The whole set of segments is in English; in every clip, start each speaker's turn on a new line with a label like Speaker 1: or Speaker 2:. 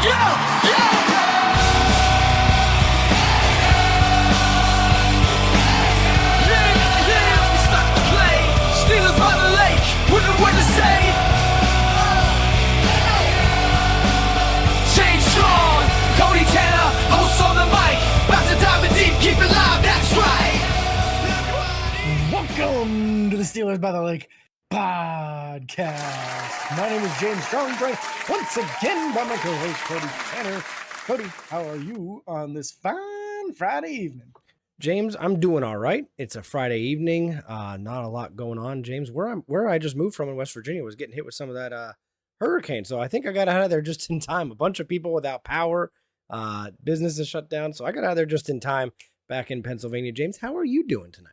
Speaker 1: Welcome to the Steelers by the Lake podcast. My name is James Strong, joined once again by my co-host Cody Tanner. Cody, how are you on this fine Friday evening?
Speaker 2: James, I'm doing all right. It's a Friday evening. Not a lot going on. James, where I just moved from in West Virginia was getting hit with some of that hurricane. So I think I got out of there just in time. A bunch of people without power, businesses shut down. So I got out of there just in time back in Pennsylvania. James, how are you doing tonight?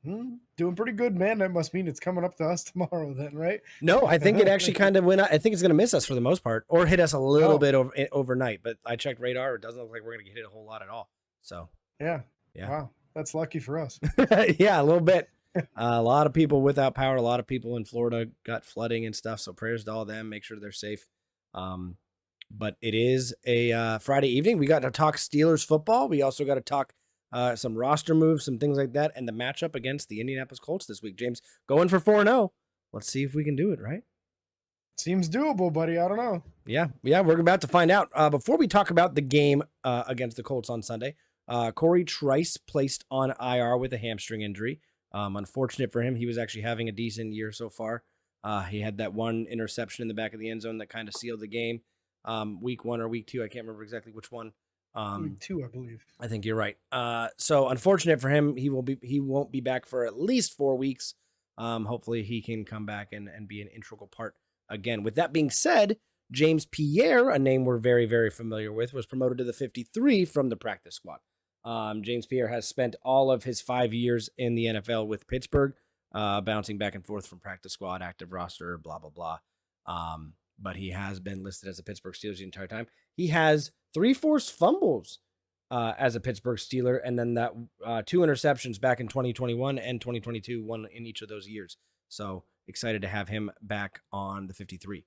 Speaker 1: Doing pretty good, man. That must mean it's coming up to us tomorrow then, right?
Speaker 2: No, I think it actually kind of went. I think it's going to miss us for the most part, or hit us a little bit overnight. But I checked radar; it doesn't look like we're going to get hit a whole lot at all. So
Speaker 1: yeah. Wow, that's lucky for us.
Speaker 2: Yeah, a little bit. A lot of people without power. A lot of people in Florida got flooding and stuff. So prayers to all them. Make sure they're safe. But it is a Friday evening. We got to talk Steelers football. We also got to talk some roster moves, some things like that, and the matchup against the Indianapolis Colts this week. James, going for 4-0. Let's see if we can do it, right?
Speaker 1: Seems doable, buddy. I don't know.
Speaker 2: Yeah, we're about to find out. Before we talk about the game against the Colts on Sunday, Corey Trice placed on IR with a hamstring injury. Unfortunate for him. He was actually having a decent year so far. He had that one interception in the back of the end zone that kind of sealed the game. Week 1 or week 2, I can't remember exactly which one.
Speaker 1: Week 2, I believe.
Speaker 2: I think you're right. So unfortunate for him. He won't be back for at least 4 weeks. Hopefully he can come back and be an integral part again. With that being said, James Pierre, a name we're very, very familiar with, was promoted to the 53 from the practice squad. James Pierre has spent all of his 5 years in the NFL with Pittsburgh, bouncing back and forth from practice squad, active roster, blah, blah, blah. But he has been listed as a Pittsburgh Steelers the entire time. He has 3 forced fumbles as a Pittsburgh Steeler, and then that 2 interceptions back in 2021 and 2022, one in each of those years. So excited to have him back on the 53.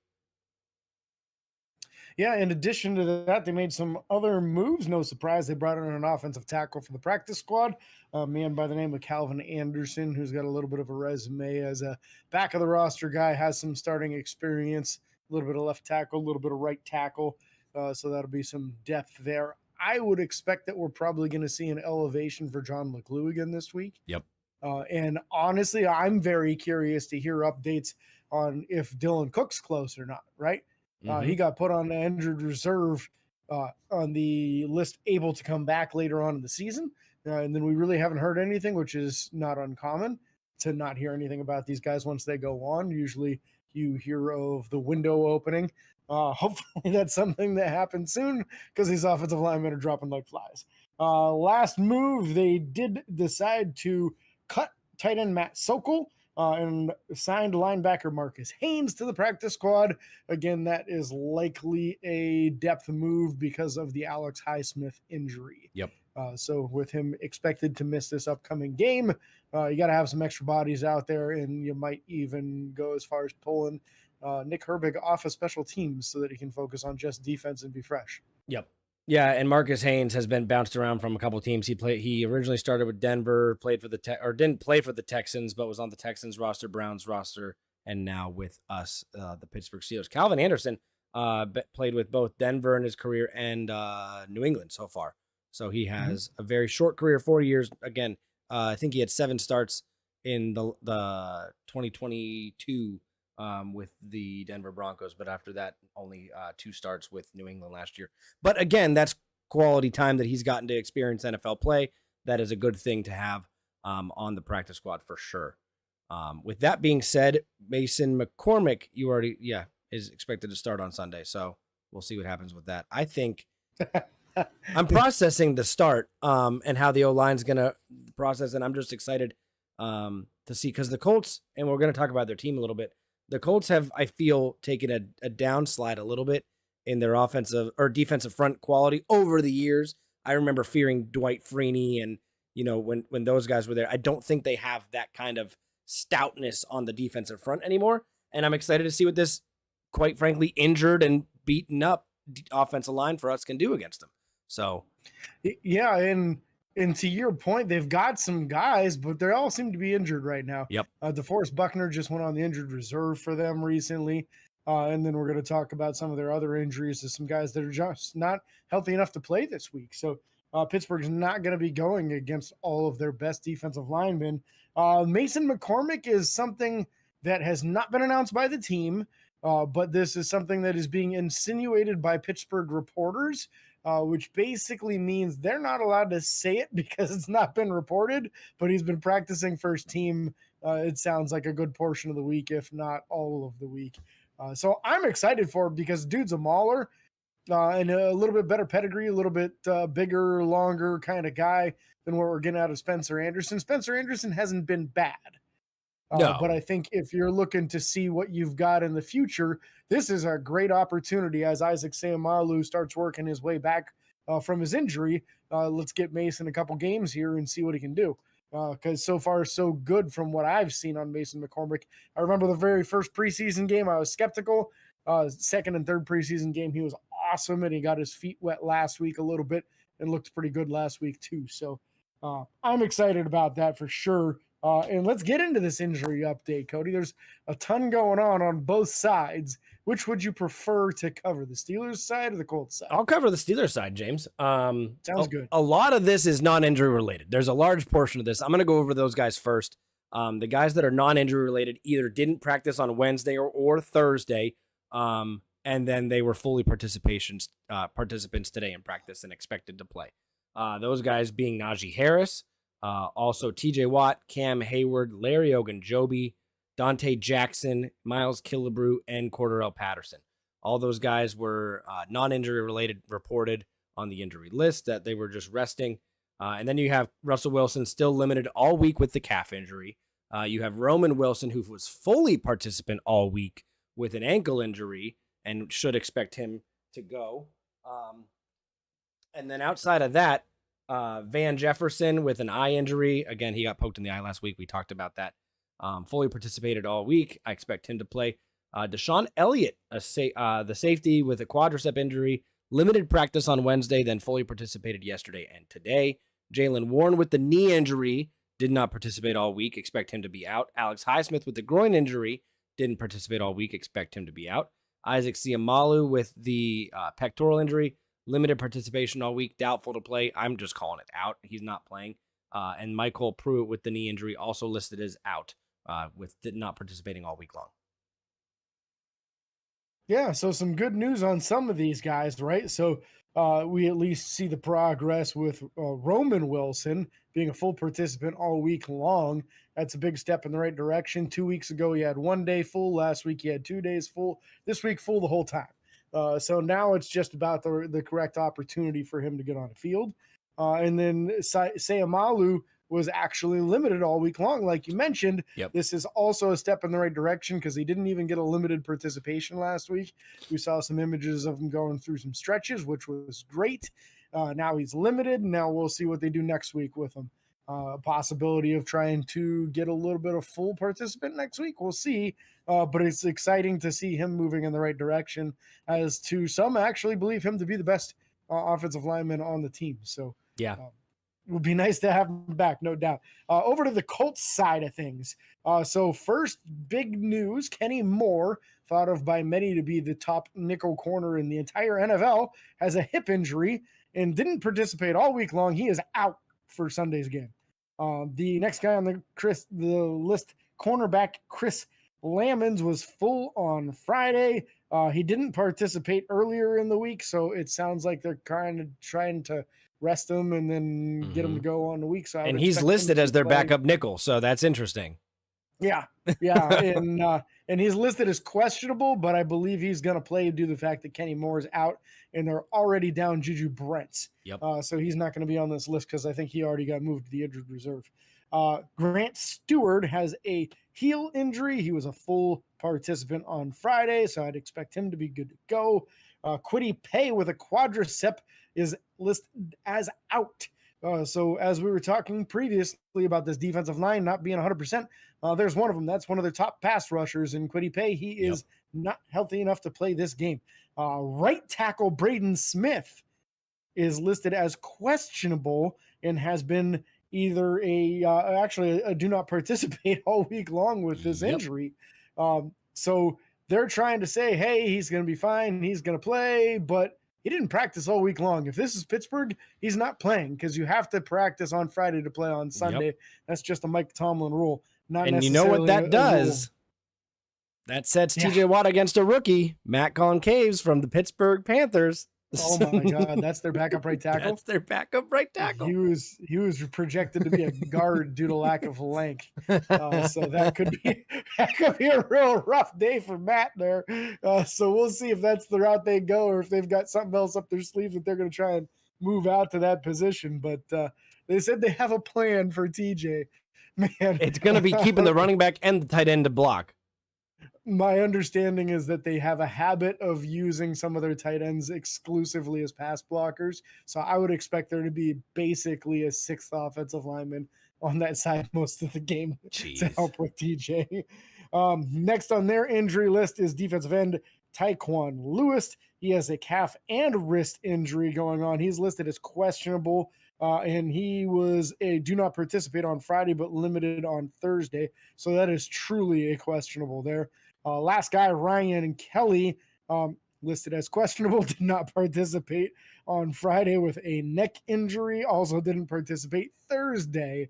Speaker 1: Yeah, in addition to that, they made some other moves. No surprise, they brought in an offensive tackle from the practice squad, a man by the name of Calvin Anderson, who's got a little bit of a resume as a back-of-the-roster guy, has some starting experience, a little bit of left tackle, a little bit of right tackle. So that'll be some depth there. I would expect that we're probably going to see an elevation for John McClue again this week.
Speaker 2: Yep.
Speaker 1: And honestly, I'm very curious to hear updates on if Dylan Cook's close or not, right? He got put on the injured reserve on the list, able to come back later on in the season. And then we really haven't heard anything, which is not uncommon to not hear anything about these guys once they go on. Usually you hear of the window opening. Hopefully that's something that happens soon because these offensive linemen are dropping like flies. Last move, they did decide to cut tight end Matt Sokol and signed linebacker Marcus Haynes to the practice squad. Again, that is likely a depth move because of the Alex Highsmith injury.
Speaker 2: Yep.
Speaker 1: So with him expected to miss this upcoming game, you got to have some extra bodies out there, and you might even go as far as pulling Nick Herbig off of special teams so that he can focus on just defense and be fresh.
Speaker 2: Yep. Yeah, and Marcus Haynes has been bounced around from a couple of teams. He originally started with Denver, played for didn't play for the Texans, but was on the Texans roster, Browns roster, and now with us, the Pittsburgh Steelers. Calvin Anderson played with both Denver in his career and New England so far. So he has a very short career, 4 years. Again, I think he had 7 starts in the 2022 with the Denver Broncos, but after that, only 2 starts with New England last year. But again, that's quality time that he's gotten to experience NFL play. That is a good thing to have on the practice squad for sure. With that being said, Mason McCormick, is expected to start on Sunday. So we'll see what happens with that. I think I'm processing the start and how the O-line's going to process, and I'm just excited to see, because the Colts, and we're going to talk about their team a little bit, the Colts have, I feel, taken a downslide a little bit in their offensive or defensive front quality over the years. I remember fearing Dwight Freeney and, when those guys were there. I don't think they have that kind of stoutness on the defensive front anymore. And I'm excited to see what this, quite frankly, injured and beaten up offensive line for us can do against them. So,
Speaker 1: yeah, and to your point, they've got some guys, but they all seem to be injured right now.
Speaker 2: Yep.
Speaker 1: DeForest Buckner just went on the injured reserve for them recently. And then we're going to talk about some of their other injuries to some guys that are just not healthy enough to play this week. So Pittsburgh's not going to be going against all of their best defensive linemen. Mason McCormick is something that has not been announced by the team, but this is something that is being insinuated by Pittsburgh reporters, which basically means they're not allowed to say it because it's not been reported, but he's been practicing first team. It sounds like a good portion of the week, if not all of the week. So I'm excited for him because dude's a mauler and a little bit better pedigree, a little bit bigger, longer kind of guy than what we're getting out of Spencer Anderson. Spencer Anderson hasn't been bad.
Speaker 2: No.
Speaker 1: But I think if you're looking to see what you've got in the future, this is a great opportunity as Isaac Seumalo starts working his way back from his injury. Let's get Mason a couple games here and see what he can do. Because so far, so good from what I've seen on Mason McCormick. I remember the very first preseason game, I was skeptical. Second and third preseason game, he was awesome, and he got his feet wet last week a little bit and looked pretty good last week too. So I'm excited about that for sure. And let's get into this injury update, Cody. There's a ton going on both sides. Which would you prefer to cover, the Steelers side or the Colts side?
Speaker 2: I'll cover the Steelers side, James.
Speaker 1: Sounds good.
Speaker 2: A lot of this is non-injury related. There's a large portion of this. I'm going to go over those guys first. The guys that are non-injury related either didn't practice on Wednesday or Thursday, and then they were fully participants today in practice and expected to play. Those guys being Najee Harris, also TJ Watt, Cam Hayward, Larry Ogunjobi, Dante Jackson, Miles Killebrew, and Cordarrelle Patterson. All those guys were non-injury related, reported on the injury list that they were just resting. And then you have Russell Wilson still limited all week with the calf injury. You have Roman Wilson, who was fully participant all week with an ankle injury and should expect him to go. And then outside of that, Van Jefferson with an eye injury. Again, he got poked in the eye last week. We talked about that. Fully participated all week. I expect him to play. Deshaun Elliott, the safety with a quadricep injury, limited practice on Wednesday, then fully participated yesterday and today. Jaylen Warren with the knee injury did not participate all week. Expect him to be out. Alex Highsmith with the groin injury didn't participate all week. Expect him to be out. Isaac Seumalo with the pectoral injury, limited participation all week, doubtful to play. I'm just calling it out. He's not playing. And Michael Pruitt with the knee injury also listed as out, with not participating all week long.
Speaker 1: Yeah, so some good news on some of these guys, right? So we at least see the progress with Roman Wilson being a full participant all week long. That's a big step in the right direction. 2 weeks ago, he had 1 day full. Last week, he had 2 days full. This week, full the whole time. So now it's just about the correct opportunity for him to get on the field. And then Seumalo was actually limited all week long, like you mentioned.
Speaker 2: Yep.
Speaker 1: This is also a step in the right direction because he didn't even get a limited participation last week. We saw some images of him going through some stretches, which was great. Now he's limited. Now we'll see what they do next week with him. A possibility of trying to get a little bit of full participant next week. We'll see. But it's exciting to see him moving in the right direction, as to some actually believe him to be the best offensive lineman on the team. So
Speaker 2: yeah.
Speaker 1: It would be nice to have him back, no doubt. Over to the Colts side of things. So first, big news, Kenny Moore, thought of by many to be the top nickel corner in the entire NFL, has a hip injury and didn't participate all week long. He is out for Sunday's game. The next guy on the list, cornerback Chris Lamons, was full on Friday. He didn't participate earlier in the week, so it sounds like they're kind of trying to rest him and then get him to go on the week. So
Speaker 2: and he's listed as their backup nickel, so that's interesting.
Speaker 1: Yeah, and he's listed as questionable, but I believe he's going to play due to the fact that Kenny Moore is out, and they're already down Juju Brents.
Speaker 2: Yep.
Speaker 1: So he's not going to be on this list because I think he already got moved to the injured reserve. Grant Stewart has a heel injury. He was a full participant on Friday, so I'd expect him to be good to go. Kwity Paye with a quadricep is listed as out. So as we were talking previously about this defensive line not being 100%, there's one of them. That's one of their top pass rushers in Kwity Paye. He is not healthy enough to play this game. Right tackle Braden Smith is listed as questionable and has been either actually a do not participate all week long with this injury. So they're trying to say, hey, he's going to be fine, he's going to play, but he didn't practice all week long. If this is Pittsburgh, he's not playing because you have to practice on Friday to play on Sunday. That's just a Mike Tomlin rule.
Speaker 2: And you know what that does? That sets TJ Watt against a rookie, Matt Concaves from the Pittsburgh Panthers.
Speaker 1: Oh my God, that's their backup right tackle.
Speaker 2: That's their backup right tackle.
Speaker 1: He was projected to be a guard due to lack of length, so that could be a real rough day for Matt there. So we'll see if that's the route they go, or if they've got something else up their sleeve that they're going to try and move out to that position. But they said they have a plan for TJ. Man,
Speaker 2: it's going to be keeping the running back and the tight end to block.
Speaker 1: My understanding is that they have a habit of using some of their tight ends exclusively as pass blockers. So I would expect there to be basically a sixth offensive lineman on that side most of the game to help with TJ. Next on their injury list is defensive end Tyquan Lewis. He has a calf and wrist injury going on. He's listed as questionable, and he was a do not participate on Friday, but limited on Thursday. So that is truly a questionable there. Last guy, Ryan Kelly, listed as questionable, did not participate on Friday with a neck injury. Also didn't participate Thursday.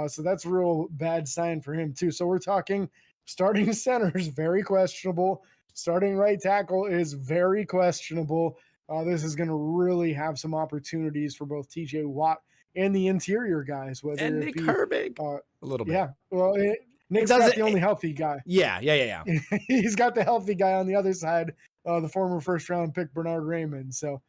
Speaker 1: So that's a real bad sign for him too. So we're talking starting centers, very questionable. Starting right tackle is very questionable. This is going to really have some opportunities for both TJ Watt and the interior guys. Whether
Speaker 2: and Nick Herbig, a little bit.
Speaker 1: Yeah, well, Nick's not the only healthy guy.
Speaker 2: Yeah.
Speaker 1: He's got the healthy guy on the other side, the former first-round pick Bernard Raymond. So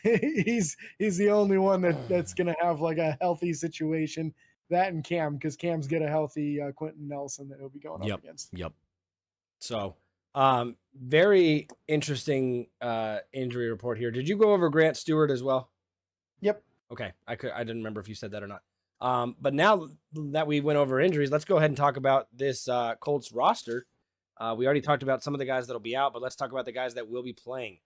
Speaker 1: he's the only one that's going to have like a healthy situation. That and Cam, because Cam's got a healthy Quentin Nelson that he'll be going up against.
Speaker 2: Yep. So very interesting injury report here. Did you go over Grant Stewart as well?
Speaker 1: Yep.
Speaker 2: Okay. I didn't remember if you said that or not. But now that we went over injuries, let's go ahead and talk about this Colts roster. We already talked about some of the guys that'll be out, but let's talk about the guys that will be playing.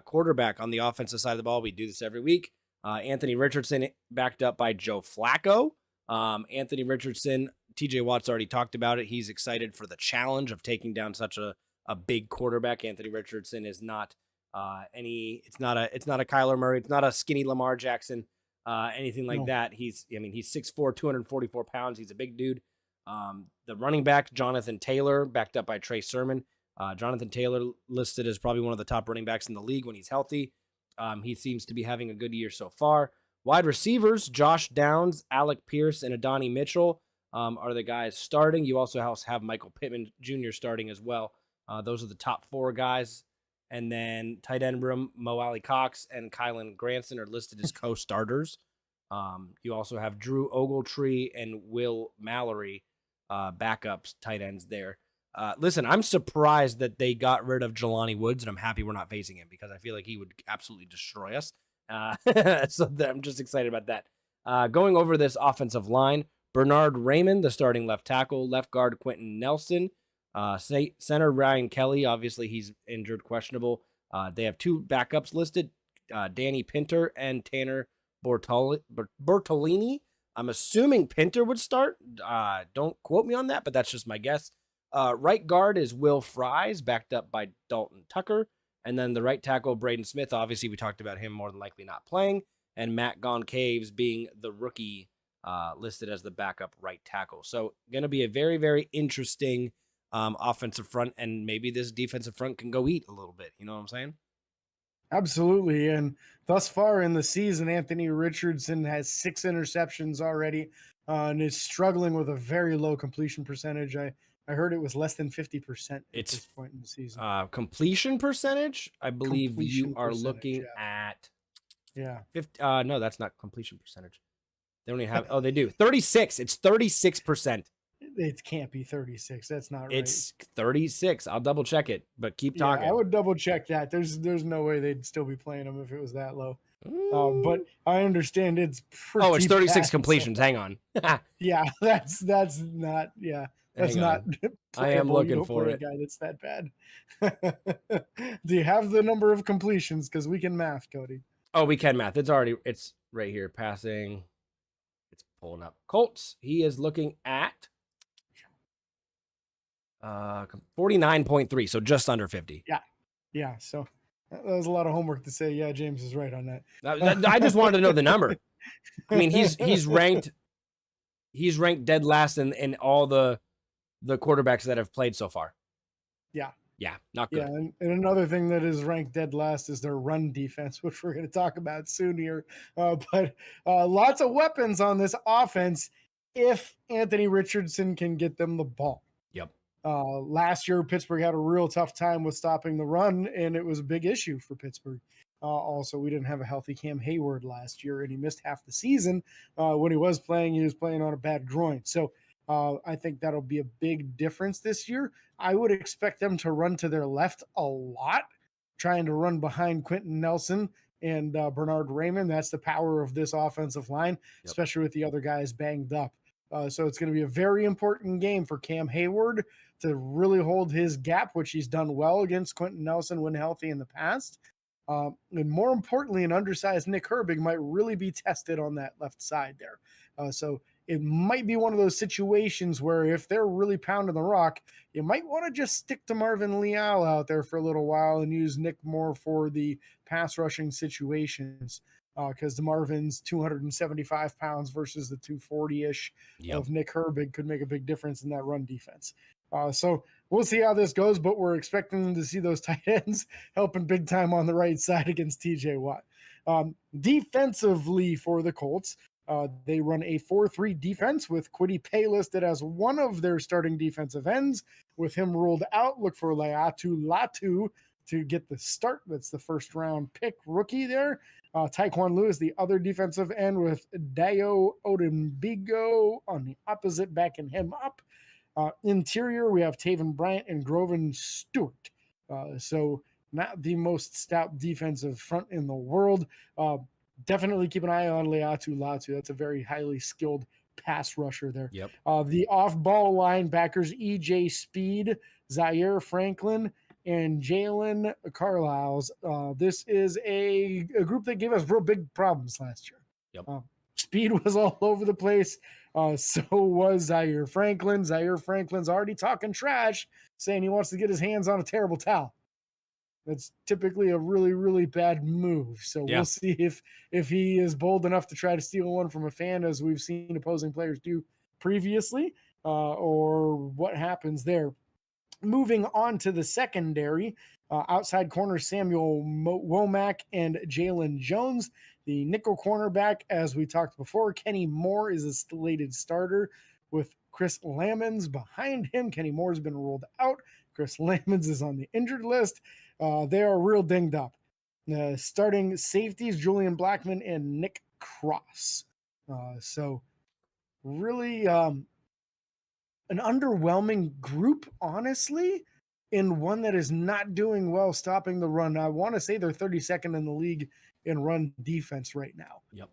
Speaker 2: Quarterback on the offensive side of the ball. We do this every week. Anthony Richardson backed up by Joe Flacco. Anthony Richardson, TJ Watt's already talked about it. He's excited for the challenge of taking down such a big quarterback. Anthony Richardson is not it's not a Kyler Murray. It's not a skinny Lamar Jackson. Anything like that. He's 6'4", 244 pounds. He's a big dude. The running back, Jonathan Taylor, backed up by Trey Sermon. Jonathan Taylor listed as probably one of the top running backs in the league when he's healthy. He seems to be having a good year so far. Wide receivers, Josh Downs, Alec Pierce, and Adonai Mitchell are the guys starting. You also have Michael Pittman Jr. starting as well. Those are the top four guys. And then tight end room, Mo Alley Cox and Kylan Granson are listed as co-starters. You also have Drew Ogletree and Will Mallory, backups, tight ends there. Listen, I'm surprised that they got rid of Jelani Woods, and I'm happy we're not facing him because I feel like he would absolutely destroy us. So I'm just excited about that. Going over this offensive line, Bernard Raymond, the starting left tackle, left guard Quentin Nelson, center Ryan Kelly, obviously he's injured, questionable. They have two backups listed, Danny Pinter and Tanner Bortolini. I'm assuming Pinter would start. Don't quote me on that, but that's just my guess. Right guard is Will Fries, backed up by Dalton Tucker. And then the right tackle, Braden Smith, obviously we talked about him more than likely not playing. And Matt Goncaves being the rookie, listed as the backup right tackle. So going to be a very, very interesting offensive front, and maybe this defensive front can go eat a little bit. You know what I'm saying?
Speaker 1: Absolutely. And thus far in the season, Anthony Richardson has 6 interceptions already and is struggling with a very low completion percentage. I heard it was less than 50% at this point in the season.
Speaker 2: Completion percentage, I believe you are looking at.
Speaker 1: Yeah.
Speaker 2: 50, no, that's not completion percentage. They only have, they do. 36. It's 36%.
Speaker 1: It can't be 36. That's not right.
Speaker 2: It's 36. I'll double check it, but keep talking.
Speaker 1: I would double check that. There's no way they'd still be playing them if it was that low. But I understand it's pretty
Speaker 2: it's 36
Speaker 1: bad,
Speaker 2: completions.
Speaker 1: so.
Speaker 2: Hang on.
Speaker 1: Yeah, that's not. Yeah, That's
Speaker 2: Hang
Speaker 1: not
Speaker 2: on. I am
Speaker 1: playable. You
Speaker 2: looking
Speaker 1: don't
Speaker 2: for
Speaker 1: play a
Speaker 2: it.
Speaker 1: guy that's that bad. Do you have the number of completions? Because we can math, Cody.
Speaker 2: Oh, we can math. It's right here. Passing. It's pulling up. Colts. He is looking at 49.3, so just under 50.
Speaker 1: Yeah. So that was a lot of homework to say. Yeah, James is right on that.
Speaker 2: I just wanted to know the number. I mean, he's ranked dead last in all the quarterbacks that have played so far. Yeah, not good.
Speaker 1: Yeah, and another thing that is ranked dead last is their run defense, which we're going to talk about soon here. But lots of weapons on this offense if Anthony Richardson can get them the ball.
Speaker 2: Yep.
Speaker 1: Last year, Pittsburgh had a real tough time with stopping the run, and it was a big issue for Pittsburgh. Also, we didn't have a healthy Cam Hayward last year, and he missed half the season. When he was playing on a bad groin. So I think that'll be a big difference this year. I would expect them to run to their left a lot, trying to run behind Quentin Nelson and Bernard Raymond. That's the power of this offensive line, especially with the other guys banged up. So it's going to be a very important game for Cam Hayward to really hold his gap, which he's done well against Quentin Nelson when healthy in the past. And more importantly, an undersized Nick Herbig might really be tested on that left side there. So it might be one of those situations where if they're really pounding the rock, you might want to just stick to Marvin Leal out there for a little while and use Nick more for the pass rushing situations. Because the Marvin's 275 pounds versus the 240-ish of Nick Herbig could make a big difference in that run defense. So we'll see how this goes, but we're expecting to see those tight ends helping big time on the right side against TJ Watt. Defensively for the Colts, they run a 4-3 defense with Kwity Paye listed as one of their starting defensive ends. With him ruled out, look for Laiatu Latu to get the start. That's the first round pick rookie there. Tyquan Lewis, the other defensive end, with Dayo Odembigo on the opposite, backing him up. Interior, we have Taven Bryant and Groven Stewart. So not the most stout defensive front in the world. Definitely keep an eye on Laiatu Latu. That's a very highly skilled pass rusher there.
Speaker 2: Yep.
Speaker 1: The off-ball linebackers, E.J. Speed, Zaire Franklin, and Jalen Carlisle. This is a group that gave us real big problems last year.
Speaker 2: Yep.
Speaker 1: Speed was all over the place. So was Zaire Franklin. Zaire Franklin's already talking trash, saying he wants to get his hands on a terrible towel. That's typically a really, really bad move. So we'll see if he is bold enough to try to steal one from a fan, as we've seen opposing players do previously, or what happens there. Moving on to the secondary, outside corner Samuel Womack and Jalen Jones. The nickel cornerback, as we talked before, Kenny Moore is a slated starter with Chris Lamons behind him. Kenny Moore's been ruled out. Chris Lamons is on the injured list. They are real dinged up. Starting safeties, Julian Blackman and Nick Cross. So really an underwhelming group, honestly, in one that is not doing well stopping the run. I want to say they're 32nd in the league in run defense right now.
Speaker 2: Yep.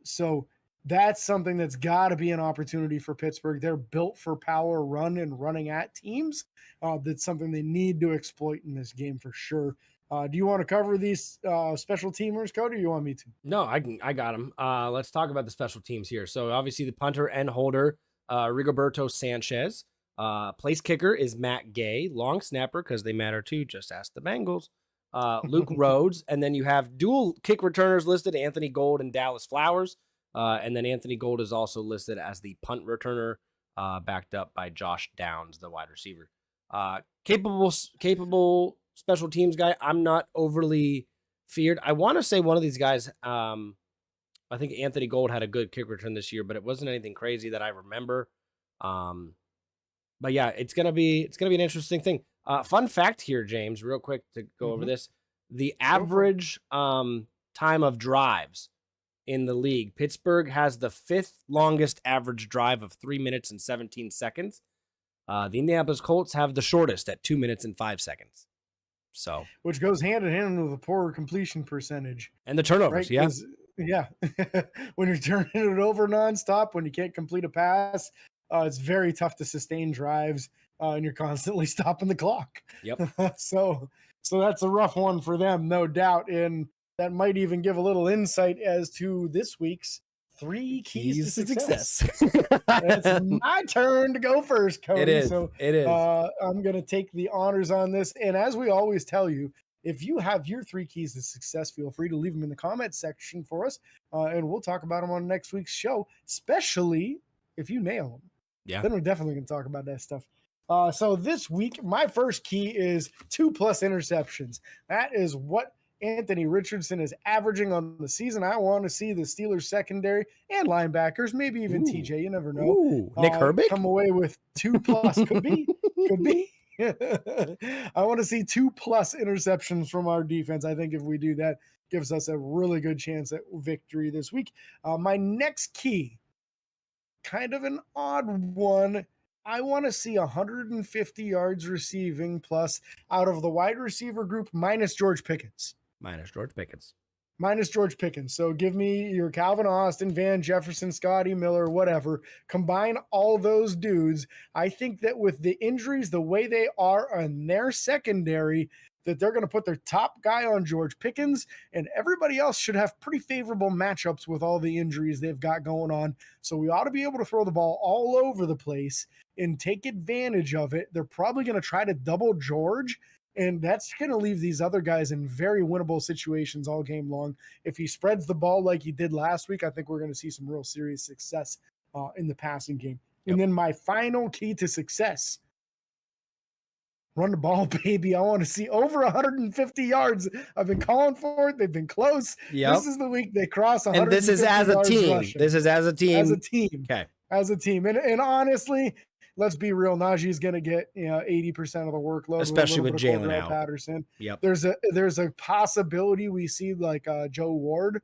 Speaker 1: So that's something that's got to be an opportunity for Pittsburgh. They're built for power run and running at teams. That's something they need to exploit in this game for sure. Do you want to cover these special teamers, Cody, or you want me to?
Speaker 2: No, I got them. Let's talk about the special teams here. So obviously the punter and holder, Rigoberto Sanchez. Place kicker is Matt Gay. Long snapper, because they matter too. Just ask the Bengals. Luke Rhodes. And then you have dual kick returners listed, Anthony Gold and Dallas Flowers. And then Anthony Gold is also listed as the punt returner, backed up by Josh Downs, the wide receiver. Capable special teams guy. I'm not overly feared. I want to say one of these guys, I think Anthony Gold had a good kick return this year, but it wasn't anything crazy that I remember. But yeah, it's gonna be an interesting thing. Fun fact here, James, real quick to go over this: the average time of drives in the league, Pittsburgh has the 5th longest average drive of 3 minutes and 17 seconds. The Indianapolis Colts have the shortest at 2 minutes and 5 seconds. So,
Speaker 1: which goes hand in hand with a poor completion percentage
Speaker 2: and the turnovers,
Speaker 1: right? Yeah. When you're turning it over nonstop, when you can't complete a pass, It's very tough to sustain drives, and you're constantly stopping the clock.
Speaker 2: Yep.
Speaker 1: So that's a rough one for them, no doubt. And that might even give a little insight as to this week's 3 keys to success. It's my turn to go first, Cody.
Speaker 2: It is.
Speaker 1: So
Speaker 2: it is.
Speaker 1: I'm going to take the honors on this. And as we always tell you, if you have your 3 keys to success, feel free to leave them in the comment section for us. And we'll talk about them on next week's show, especially if you nail them.
Speaker 2: Yeah.
Speaker 1: Then we're definitely going to talk about that stuff. So this week, my first key is 2+ interceptions. That is what Anthony Richardson is averaging on the season. I want to see the Steelers secondary and linebackers, maybe even TJ, you never know.
Speaker 2: Nick Herbig?
Speaker 1: Come away with 2+. Could be. I want to see 2+ interceptions from our defense. I think if we do that, gives us a really good chance at victory this week. My next key, kind of an odd one. I want to see 150 yards receiving plus out of the wide receiver group minus George Pickens.
Speaker 2: Minus George Pickens. So give me your Calvin Austin, Van Jefferson, Scotty Miller, whatever. Combine all those dudes. I think that with the injuries the way they are on their secondary, that they're going to put their top guy on George Pickens, and everybody else should have pretty favorable matchups with all the injuries they've got going on. So we ought to be able to throw the ball all over the place and take advantage of it. They're probably going to try to double George, and that's going to leave these other guys in very winnable situations all game long. If he spreads the ball like he did last week, I think we're going to see some real serious success in the passing game. Yep. And then my final key to success, run the ball, baby. I want to see over 150 yards. I've been calling for it. They've been close. Yep. This is the week they cross 150 and this is as a team.
Speaker 1: Rushing.
Speaker 2: This is as a team.
Speaker 1: As a team.
Speaker 2: Okay.
Speaker 1: As a team. And honestly, let's be real. Najee's going to get 80% of the workload,
Speaker 2: especially with Jalen out.
Speaker 1: Patterson.
Speaker 2: Yep.
Speaker 1: There's a possibility we see like Joe Ward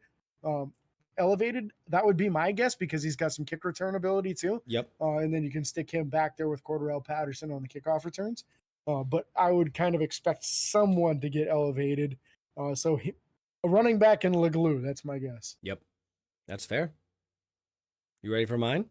Speaker 1: elevated. That would be my guess because he's got some kick return ability too.
Speaker 2: Yep.
Speaker 1: And then you can stick him back there with Cordarrelle Patterson on the kickoff returns. But I would kind of expect someone to get elevated. So a running back in Leglue, that's my guess.
Speaker 2: Yep. That's fair. You ready for mine?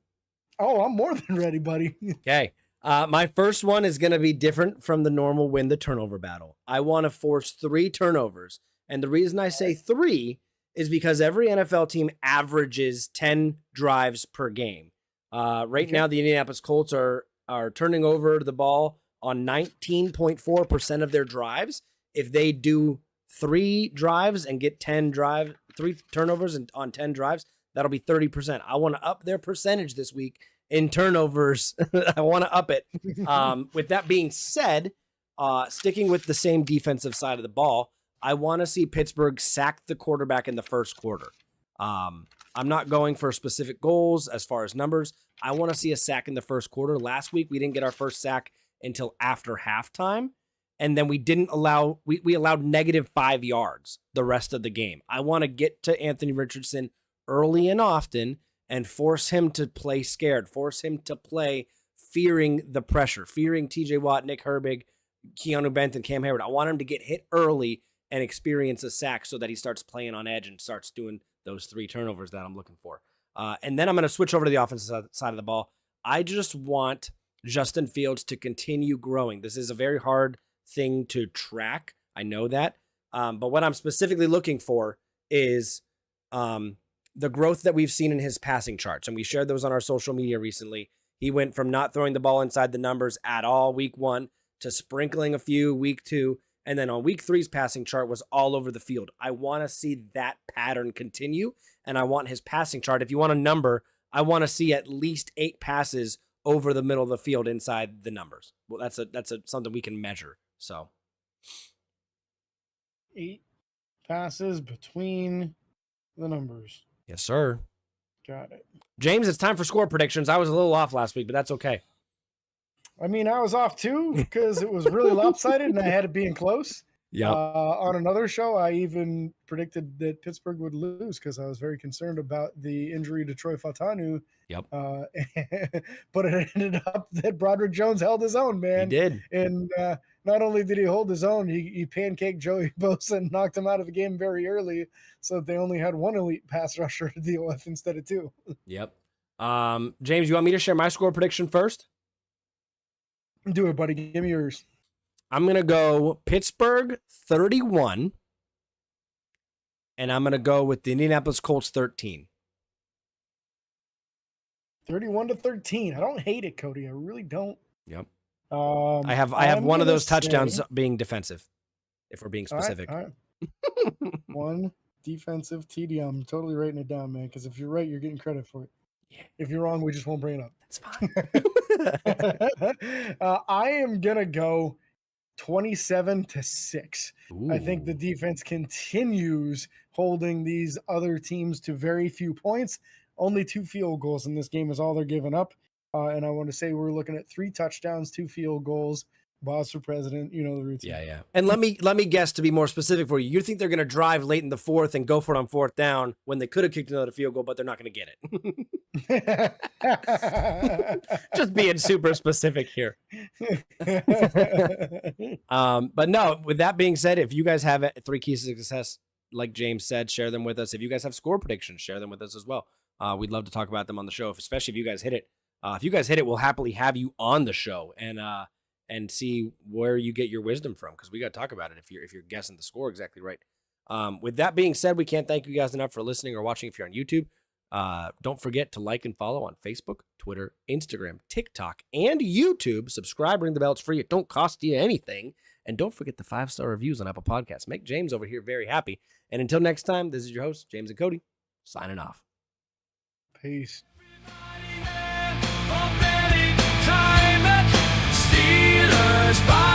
Speaker 1: Oh, I'm more than ready, buddy.
Speaker 2: Okay. My first one is going to be different from the normal win the turnover battle. I want to force 3 turnovers. And the reason I say 3 is because every NFL team averages 10 drives per game. Right now, the Indianapolis Colts are turning over the ball on 19.4% of their drives. If they do 3 drives and get 3 turnovers on 10 drives, that'll be 30%. I want to up their percentage this week in turnovers. I want to up it. With that being said, sticking with the same defensive side of the ball, I want to see Pittsburgh sack the quarterback in the first quarter. I'm not going for specific goals as far as numbers. I want to see a sack in the first quarter. Last week, we didn't get our first sack until after halftime. And then we allowed -5 yards the rest of the game. I want to get to Anthony Richardson early and often and force him to play scared, force him to play fearing the pressure, fearing TJ Watt, Nick Herbig, Keanu Benton, Cam Hayward. I want him to get hit early and experience a sack so that he starts playing on edge and starts doing those 3 turnovers that I'm looking for. And then I'm going to switch over to the offensive side of the ball. I just want Justin Fields to continue growing. This is a very hard thing to track. I know that. But what I'm specifically looking for is the growth that we've seen in his passing charts. And we shared those on our social media recently. He went from not throwing the ball inside the numbers at all week 1 to sprinkling a few week 2. And then on week 3's passing chart was all over the field. I want to see that pattern continue. And I want his passing chart. If you want a number, I want to see at least 8 passes over the middle of the field inside the numbers. Well, that's something we can measure. So
Speaker 1: 8 passes between the numbers.
Speaker 2: Yes, sir.
Speaker 1: Got it.
Speaker 2: James, it's time for score predictions. I was a little off last week, but that's okay.
Speaker 1: I mean, I was off too because it was really lopsided and I had it being close.
Speaker 2: Yeah.
Speaker 1: On another show, I even predicted that Pittsburgh would lose because I was very concerned about the injury to Troy Fautanu.
Speaker 2: Yep.
Speaker 1: But it ended up that Broderick Jones held his own, man.
Speaker 2: He did.
Speaker 1: And not only did he hold his own, he pancaked Joey Bosa and knocked him out of the game very early, so they only had 1 elite pass rusher to deal with instead of 2.
Speaker 2: Yep. James, you want me to share my score prediction first?
Speaker 1: Do it, buddy. Give me yours.
Speaker 2: I'm going to go Pittsburgh 31, and I'm going to go with the Indianapolis Colts 13.
Speaker 1: 31-13. I don't hate it, Cody. I really don't.
Speaker 2: Yep. I have one of those touchdowns being defensive, if we're being specific.
Speaker 1: All right. One defensive TD. I'm totally writing it down, man, because if you're right, you're getting credit for it.
Speaker 2: Yeah.
Speaker 1: If you're wrong, we just won't bring it up.
Speaker 2: That's fine.
Speaker 1: I am going to go 27-6.
Speaker 2: Ooh.
Speaker 1: I think the defense continues holding these other teams to very few points. Only 2 field goals in this game is all they're giving up. And I want to say we're looking at 3 touchdowns, 2 field goals. Boss for president, you know the routine.
Speaker 2: Yeah. And let me guess to be more specific for you. You think they're going to drive late in the 4th and go for it on 4th down when they could have kicked another field goal, but they're not going to get it. Just being super specific here. But no, with that being said, if you guys have 3 keys to success, like James said, share them with us. If you guys have score predictions, share them with us as well. We'd love to talk about them on the show, especially if you guys hit it. If you guys hit it, we'll happily have you on the show and see where you get your wisdom from, because we got to talk about it if you're guessing the score exactly right. With that being said, we can't thank you guys enough for listening or watching if you're on YouTube. Don't forget to like and follow on Facebook, Twitter, Instagram, TikTok, and YouTube. Subscribe, ring the bell. It's free. It don't cost you anything. And don't forget the 5-star reviews on Apple Podcasts. Make James over here very happy. And until next time, this is your host, James and Cody, signing off.
Speaker 1: Peace.
Speaker 3: Steelers by